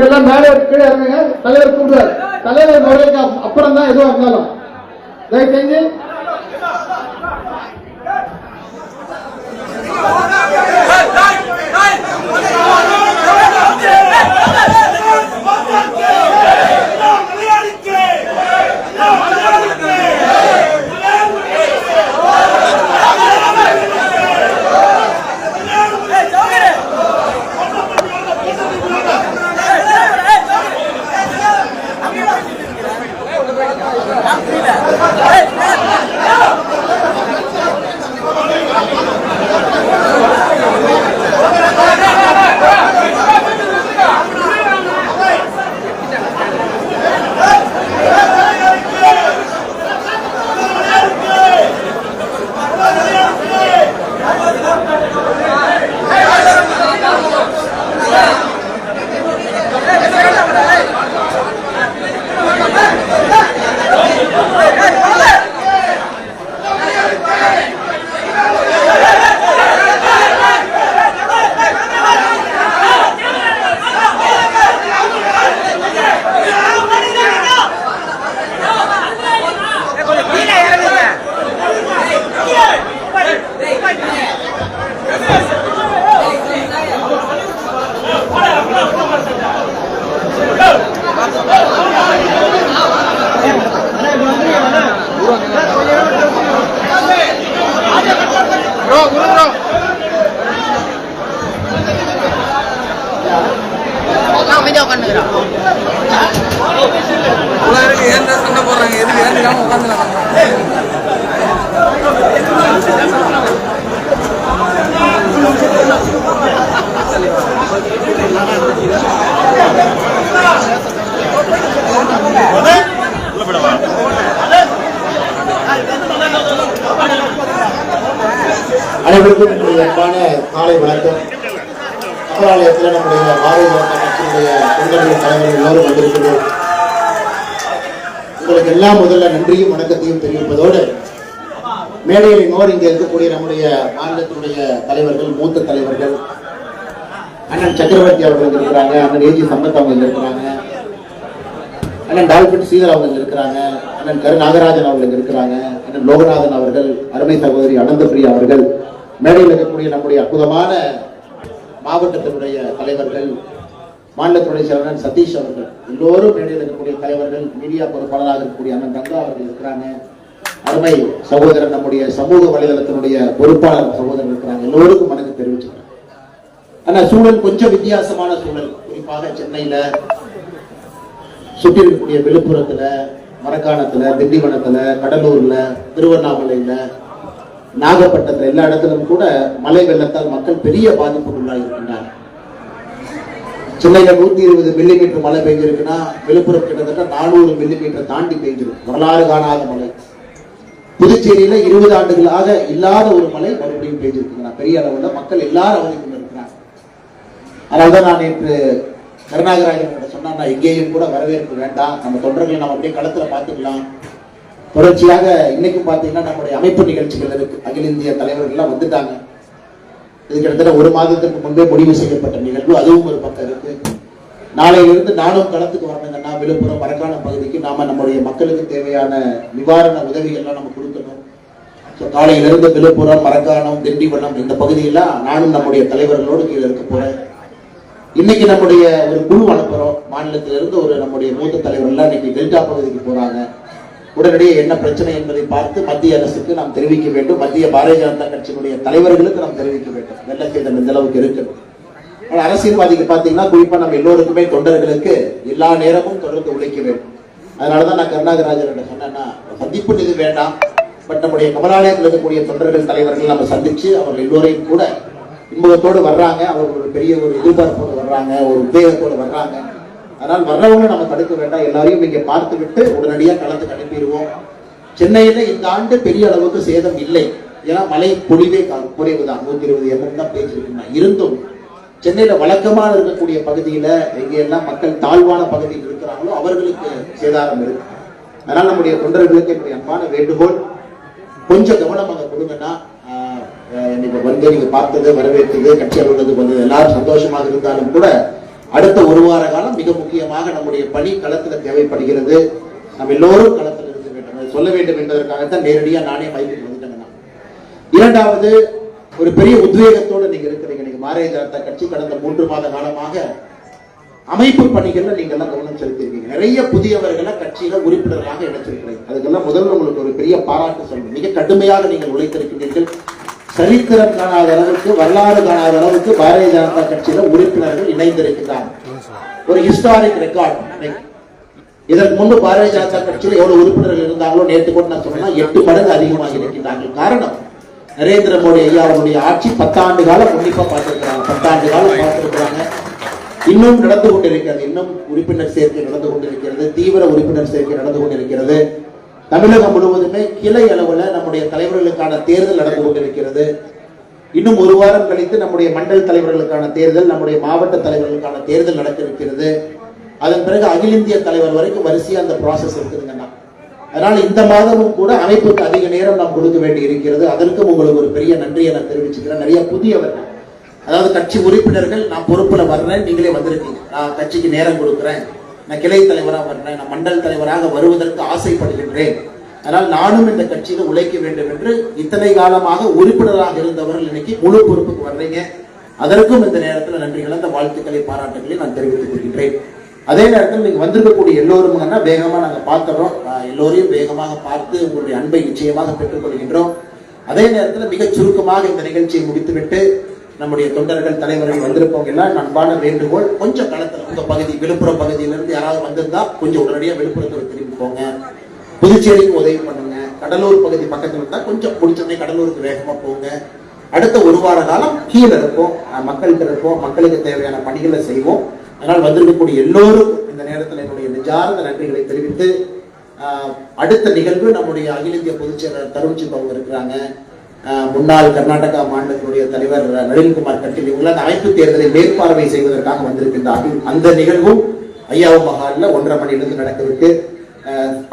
இதெல்லாம் மேலே கீழே இறங்குங்க. தலைவர் கூப்பிடுவார். தலைவர் முறைக்கு அப்புறம் தான் எதுவும் இருந்தாலும் தயவு செஞ்சு சண்டை போடுறாங்க. எதுக்கு ஏன் உட்காந்துலாம் அனைவருக்கும் என்னுடைய அன்பான காலை வணக்கம். கமலாலயத்தில் நம்முடைய பாரதிய ஜனதா கட்சியினுடைய தொண்டர்கள் தலைவர்கள் எல்லோரும் வந்திருக்கிறோம். உங்களுக்கு எல்லாம் முதல்ல நன்றியும் வணக்கத்தையும் தெரிவிப்பதோடு மேடையில் இன்னொரு இங்கே இருக்கக்கூடிய நம்முடைய மாநிலத்தினுடைய தலைவர்கள், மூத்த தலைவர்கள், அண்ணன் சக்கரவர்த்தி அவர்கள் இருக்கிறாங்க, அண்ணன் ஏஜி சம்பத் அவங்க இருக்கிறாங்க, அண்ணன் டால்பின் ஸ்ரீதர் அவங்க இருக்கிறாங்க, அண்ணன் கரு நாகராஜன் அவர்கள் இருக்கிறாங்க, அண்ணன் லோகநாதன் அவர்கள், அருமை சகோதரி அனந்தபிரியா அவர்கள், மேடையில் இருக்கக்கூடிய நம்முடைய அற்புதமான மாவட்டத்தினுடைய தலைவர்கள், மாநிலத்தினுடைய செயலாளர் சதீஷ் அவர்கள், எல்லோரும் மேடையில் இருக்கக்கூடிய தலைவர்கள், மீடியா பொறுப்பாளராக இருக்கக்கூடிய அண்ணன் கங்கா அவர்கள் இருக்கிறாங்க, அருமை சகோதரர் நம்முடைய சமூக வலைதளத்தினுடைய பொறுப்பாளர் சகோதரர் இருக்கிறாங்க. எல்லோருக்கும் வணக்கம் தெரிவிச்சுக்கிறேன். ஆனா சூழல் கொஞ்சம் வித்தியாசமான சூழல். குறிப்பாக சென்னையில சுற்றி இருக்கக்கூடிய விழுப்புரத்துல, மரக்காணத்துல, திண்டிவனத்துல, கடலூர்ல, திருவண்ணாமலையில, நாகப்பட்டினத்துல எல்லா இடத்திலும் கூட மழை வெள்ளத்தால் மக்கள் பெரிய பாதிப்புக்குள்ளாக இருக்கின்றனர். சென்னையில 120 மில்லிமீட்டர் மழை பெய்ஞ்சிருக்குன்னா விழுப்புரம் கிட்டத்தட்ட 400 மில்லிமீட்டர் தாண்டி பெய்ஞ்சிருக்கு. வரலாறு காணாத மழை. புதுச்சேரியில 20 ஆண்டுகளாக இல்லாத ஒரு மழை மறுபடியும் பெய்ஞ்சிருக்குங்க. பெரிய அளவுல மக்கள் எல்லாரும் அவதிக்குள்ள இருக்கிறாங்க. அதனால்தான் நான் நேற்று கருணாகராஜன் சொன்னா எங்கேயும் கூட வரவேற்பு வேண்டாம், நம்ம தொண்டர்களை நம்ம அப்படியே களத்துல பார்த்துக்கலாம். தொடர்ச்சியாக இன்னைக்கு பார்த்தீங்கன்னா நம்முடைய அமைப்பு நிகழ்ச்சிகள் இருக்கு. அகில இந்திய தலைவர்கள் எல்லாம் வந்துட்டாங்க. இது கிட்டத்தட்ட 1 மாதத்திற்கு முன்பே முடிவு செய்யப்பட்ட நிகழ்வு. அதுவும் ஒரு பக்கம் இருக்கு. நாளையிலிருந்து நானும் களத்துக்கு வரணுங்கன்னா விழுப்புரம், மரக்காணம் பகுதிக்கு நாம நம்முடைய மக்களுக்கு தேவையான நிவாரண உதவிகள்லாம் நம்ம கொடுக்கணும். காலையிலிருந்து விழுப்புரம், மரக்காணம், திண்டிவனம் இந்த பகுதியெல்லாம் நானும் நம்முடைய தலைவர்களோடு கீழே இருக்க போறேன். இன்னைக்கு நம்முடைய ஒரு குழு அனுப்புறோம். மாநிலத்திலிருந்து ஒரு நம்முடைய மூத்த தலைவர்கள் இன்னைக்கு டெல்டா பகுதிக்கு போறாங்க. உடனடியே என்ன பிரச்சனை என்பதை பார்த்து மத்திய அரசுக்கு நாம் தெரிவிக்க வேண்டும். மத்திய பாரதிய ஜனதா கட்சியினுடைய தலைவர்களுக்கு நாம் தெரிவிக்க வேண்டும். வெள்ள சேதம் இந்த அளவுக்கு இருக்கு. அரசியல்வாதிக்கு பாத்தீங்கன்னா குறிப்பா நம்ம எல்லோருக்குமே தொண்டர்களுக்கு எல்லா நேரமும் தொடர்ந்து உழைக்க வேண்டும். அதனாலதான் நான் கருணாகராஜன் சொன்னேன்னா சந்திப்பு நிதி வேண்டாம், பட் நம்முடைய கமலாலயத்தில் இருக்கக்கூடிய தொண்டர்கள் தலைவர்கள் நம்ம சந்திச்சு அவர்கள் எல்லோரையும் கூட இன்பத்தோடு வர்றாங்க. அவர்கள் ஒரு பெரிய ஒரு எதிர்பார்ப்போடு வர்றாங்க, ஒரு உத்வேகத்தோடு வர்றாங்க. அதனால் வர்றவங்க நம்ம தடுக்க வேண்டாம், எல்லாரையும் இங்க பார்த்து விட்டு உடனடியாக களத்துக்கு அனுப்பிடுவோம். சென்னையில இந்த ஆண்டு பெரிய அளவுக்கு சேதம் இல்லை. ஏன்னா மழை பொழிவே குறைவுதான், 120 mm தான் பேசிருக்குன்னா. இருந்தும் சென்னையில வழக்கமாக இருக்கக்கூடிய பகுதியில எங்கெல்லாம் மக்கள் தாழ்வான பகுதியில் இருக்கிறாங்களோ அவர்களுக்கு சேதாரம் இருக்கு. அதனால நம்முடைய தொண்டர்களுக்கு என்னுடைய அன்பான வேண்டுகோள், கொஞ்சம் கவனம் அங்க கொடுங்கன்னா. வந்து நீங்க பார்த்தது, வரவேற்றது, கட்சி அலுவலகத்துக்கு வந்தது எல்லாரும் சந்தோஷமாக இருந்தாலும் கூட அடுத்த ஒரு வார காலம் மிக முக்கியமாக நம்முடைய பணி களத்துல தேவைப்படுகிறது. நம்ம எல்லோரும் களத்தில் இருந்து வேண்டும், சொல்ல வேண்டும் என்பதற்காகத்தான் நேரடியா நானே மைக்கு வந்துட்டேங்க. இரண்டாவது, ஒரு பெரிய உத்வேகத்தோடு நீங்க இருக்கிறீங்க. நீங்க பாரதிய ஜனதா கட்சி கடந்த 3 மாத காலமாக அமைப்பு பணிகள்ல நீங்க எல்லாம் கவனம் செலுத்திருக்கீங்க. நிறைய புதியவர்களை கட்சியில உறுப்பினர்களாக இணைச்சிருக்கிறீங்க. அதுக்கெல்லாம் முதல்ல உங்களுக்கு ஒரு பெரிய பாராட்டு சொல்லணும். மிக கடுமையாக நீங்கள் உழைத்திருக்கிறீர்கள். சரித்திரம் காணாத அளவுக்கு, வரலாறு காணாத அளவுக்கு பாரதிய ஜனதா கட்சியில உறுப்பினர்கள் இணைந்திருக்கிறார்கள். ஒரு ஹிஸ்டாரிக் ரெக்கார்ட். இதற்கு முன்பு பாரதிய ஜனதா கட்சியில் எவ்வளவு உறுப்பினர்கள் இருந்தாங்களோ நேற்று கூட நான் சொன்னா 8 மடங்கு அதிகமாக இருக்கின்றார்கள். காரணம், நரேந்திர மோடி ஐயா அவருடைய ஆட்சி 10 ஆண்டு காலம் உன்னிப்பா பார்த்திருக்கிறாங்க. 10 ஆண்டு காலம் பார்த்திருக்கிறாங்க. இன்னும் நடந்து கொண்டிருக்கிறது. இன்னும் உறுப்பினர் சேர்க்கை நடந்து கொண்டிருக்கிறது. தீவிர உறுப்பினர் சேர்க்கை நடந்து கொண்டிருக்கிறது. தமிழகம் முழுவதுமே கிளை அளவுல நம்முடைய தலைவர்களுக்கான தேர்தல் நடந்து கொண்டிருக்கிறது. இன்னும் ஒரு வாரம் கழித்து நம்முடைய மண்டல் தலைவர்களுக்கான தேர்தல், நம்முடைய மாவட்ட தலைவர்களுக்கான தேர்தல் நடக்க இருக்கிறது. அதன் பிறகு அகில இந்திய தலைவர் வரைக்கும் வரிசையா அந்த ப்ராசஸ் இருக்குதுங்கன்னா. அதனால இந்த மாதமும் கூட அமைப்புக்கு அதிக நேரம் நாம் கொடுக்க வேண்டி இருக்கிறது. அதற்கும் உங்களுக்கு ஒரு பெரிய நன்றியை நான் தெரிவிச்சுக்கிறேன். நிறைய புதியவர்கள், அதாவது கட்சி உறுப்பினர்கள், நான் பொறுப்புல வர்றேன், நீங்களே வந்திருக்கீங்க, நான் கட்சிக்கு நேரம் கொடுக்குறேன், நான் கிளை தலைவராக வர்றேன், நான் மண்டல் தலைவராக வருவதற்கு ஆசைப்படுகின்றேன், அதனால் நானும் இந்த கட்சியில உழைக்க வேண்டும் என்று இத்தனை காலமாக உறுப்பினராக இருந்தவர்கள் இன்னைக்கு முழு பொறுப்புக்கு வர்றீங்க. அதற்கும் இந்த நேரத்தில் நன்றி கலந்த வாழ்த்துக்களை, பாராட்டுகளை நான் தெரிவித்துக் கொள்கின்றேன். அதே நேரத்தில் நீங்க வந்திருக்கக்கூடிய எல்லோரும் வேகமா நாங்க பார்த்துறோம். எல்லோரையும் வேகமாக பார்த்து உங்களுடைய அன்பை நிச்சயமாக பெற்றுக் கொள்கின்றோம். அதே நேரத்தில் மிக சுருக்கமாக இந்த நிகழ்ச்சியை முடித்துவிட்டு நம்முடைய தொண்டர்கள், தலைவர்கள் வந்திருப்பவங்க எல்லாம் அன்பான வேண்டுகோள், கொஞ்சம் களத்துல உங்க பகுதி, விழுப்புரம் பகுதியிலிருந்து யாராவது வந்திருந்தா கொஞ்சம் உடனடியாக விழுப்புரத்துக்கு திரும்பி போங்க. புதுச்சேரிக்கு உதவி பண்ணுங்க. கடலூர் பகுதி பக்கத்தில் இருந்தா கொஞ்சம் முடிச்சோடனே கடலூருக்கு வேகமா போங்க. அடுத்த ஒரு வார காலம் கீழே இருப்போம், மக்களுக்கு இருப்போம், மக்களுக்கு தேவையான பணிகளை செய்வோம். அதனால் வந்திருக்கக்கூடிய எல்லோரும் இந்த நேரத்தில் என்னுடைய நெஞ்சார்ந்த நன்றிகளை தெரிவித்து, அடுத்த நிகழ்வு நம்முடைய அகில இந்திய பொதுச் செயலாளர் தருண்சிங் அவங்க இருக்கிறாங்க, முன்னாள் கர்நாடகா மாநிலத்தினுடைய தலைவர் நளின்குமார் கட்டீல், இவங்க அந்த அமைப்பு தேர்தலை மேற்பார்வை செய்வதற்காக வந்திருக்கின்றார்கள். அந்த நிகழ்வும் ஐயாவு மகால்ல 1:30 மணியிலிருந்து நடக்கிறதுக்கு.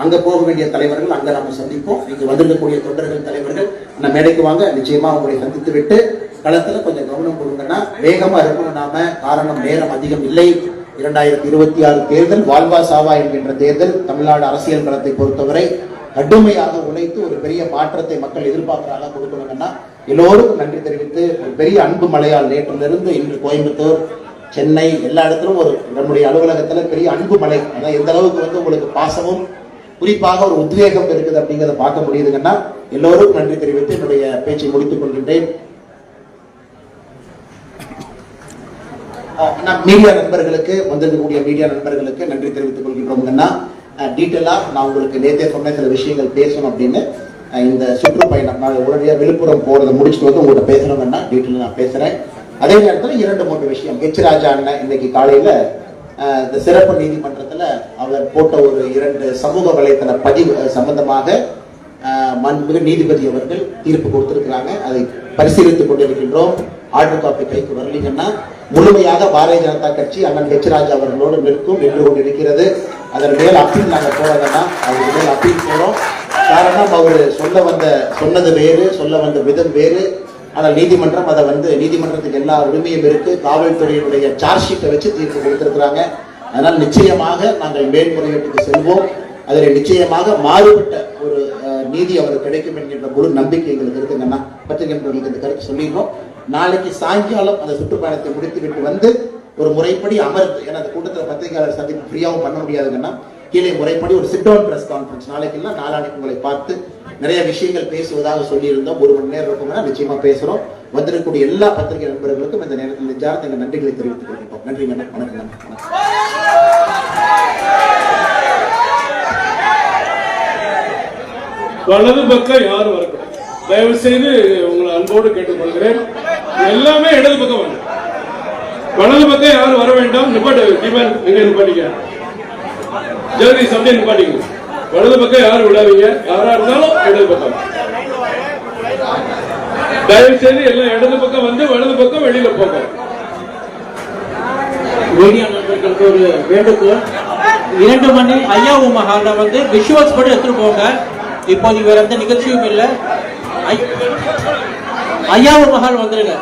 அங்க போக வேண்டிய தலைவர்கள் அங்க நம்ம சந்திப்போம். இங்க வந்திருக்கக்கூடிய தொண்டர்கள், தலைவர்கள் நம்ம மேடைக்கு வாங்க, நிச்சயமா உங்களை சந்தித்து விட்டு களத்துல கொஞ்சம் கவனம் கொடுங்கன்னா வேகமா இருக்கணும் நாம. காரணம், நேரம் அதிகம் இல்லை. 2026 தேர்தல் வாழ்வா சாவா என்கின்ற தேர்தல். தமிழ்நாடு அரசியல் களத்தை பொறுத்தவரை கடுமையாக உழைத்து ஒரு பெரிய மாற்றத்தை மக்கள் எதிர்பார்க்கிறாங்க, கொடுக்கணுங்கன்னா எல்லோருக்கும் நன்றி தெரிவித்து, ஒரு பெரிய அன்பு மழையால் நேற்றிலிருந்து இன்று கோயம்புத்தூர், சென்னை எல்லா இடத்திலும் ஒரு நம்முடைய அலுவலகத்துல பெரிய அன்பு மழை. அதான் எந்த அளவுக்கு உங்களுக்கு பாசமும் குறிப்பாக ஒரு உத்வேகம் இருக்குது அப்படிங்கிறத பார்க்க முடியுதுங்கன்னா எல்லோருக்கும் நன்றி தெரிவித்து என்னுடைய பேச்சை முடித்துக் கொள்கின்றேன். மீடியா நண்பர்களுக்கு, வந்திருக்கக்கூடிய மீடியா நண்பர்களுக்கு நன்றி தெரிவித்துக் கொள்கின்றோம்னா, டீட்டெயிலா நான் உங்களுக்கு நேற்றே சொன்ன சில விஷயங்கள் பேசணும் அப்படின்னு இந்த சுற்றுப்பயணம் நான் உடனடியாக விழுப்புரம் போறதை முடிச்சுட்டு வந்து உங்கள்கிட்ட பேசணும்னா டீட்டெயில நான் பேசுறேன். அதே நேரத்தில் 2-3 விஷயம். ஹெச் ராஜா அண்ணன் இன்னைக்கு காலையில இந்த சிறப்பு நீதிமன்றத்துல அவர் போட்ட ஒரு 2 சமூக வலைத்தள பதிவு சம்பந்தமாக மாண்புமிகு நீதிபதி அவர்கள் தீர்ப்பு கொடுத்திருக்கிறாங்க. அதை பரிசீலித்துக் கொண்டிருக்கின்றோம். ஆர்டர் காப்பி கைக்கு வரலீங்கன்னா முழுமையாக பாரதிய ஜனதா கட்சி அண்ணன் ஹெச் ராஜா அவர்களோடு நின்று கொண்டிருக்கிறது. அதன் மேல் அப்பீல் நாங்கள் போறதுன்னா அவருக்கு மேல் அப்பீல் போறோம். காரணம், அவர் சொன்னது வேறு, சொல்ல வந்த விதம் வேறு. ஆனால் நீதிமன்றம் அதை நீதிமன்றத்துக்கு எல்லா உரிமையும் இருக்கு. காவல்துறையினுடைய சார்ஜ் ஷீட்டை வச்சு தீர்ப்பு கொடுத்திருக்கிறாங்க. அதனால் நிச்சயமாக நாங்கள் மேல்முறையீட்டுக்கு செல்வோம். அதில் நிச்சயமாக மாறுபட்ட ஒரு நீதி அவருக்கு கிடைக்கும் என்கின்ற முழு நம்பிக்கை எங்களுக்கு இருக்குங்கன்னா பத்திரிகையாளர்களுக்கு இந்த கருத்து சொல்லிடுறோம். நாளைக்கு சாயங்காலம் அந்த சுற்றுப்பயணத்தை முடித்துவிட்டு வந்து ஒரு முறைப்படி அமர்ந்து, ஏன்னா அந்த கூட்டத்தில் பத்திரிகையாளர் சந்திப்பு ஃப்ரீயாகவும் பண்ண முடியாதுங்கன்னா கீழே முறைப்படி ஒரு சிட் டவுன் பிரஸ் கான்ஃபரன்ஸ் நாளைக்கு இல்லை நாளானைக்கு உங்களை பார்த்து நிறைய விஷயங்கள் பேசுவதாக சொல்லியிருந்தோம். 1 மணி நேரம் இருக்கும்னா நிச்சயமா பேசுறோம். வந்திருக்கக்கூடிய எல்லா பத்திரிகை நண்பர்களுக்கும் இந்த நேரத்தில் நெஞ்சார்ந்த எங்கள் நன்றிகளை தெரிவித்துக் கொள்கிறோம். நன்றி, வணக்கம். வலது பக்கம் யாரும் வரக்கூடாது. தயவு செய்து உங்களை அன்போடு கேட்டுக்கொள்கிறேன். எல்லாமே இடது பக்கம் வந்து, வலது பக்கம் யாரும் வர வேண்டாம். நிப்பாட்டிக்க ஜெகதீஷ் அப்படியே நிப்பாட்டிங்க. வலது பக்கம் யாரும் விடாதீங்க. யாரா இருந்தாலும் இடது பக்கம். தயவு செய்து எல்லாம் இடது பக்கம் வந்து வலது பக்கம் வெளியில போங்க. மீடியா நண்பர்களுக்கு ஒரு வேண்டுகோள், 2 மணி ஐயாவு மஹால்ல வந்து விஷுவல்ஸ் மட்டும் எடுத்துட்டு போங்க. இப்போது வேற எந்த நிகழ்ச்சியும் இல்லை. ஐயாவு மஹால் வந்துருங்க.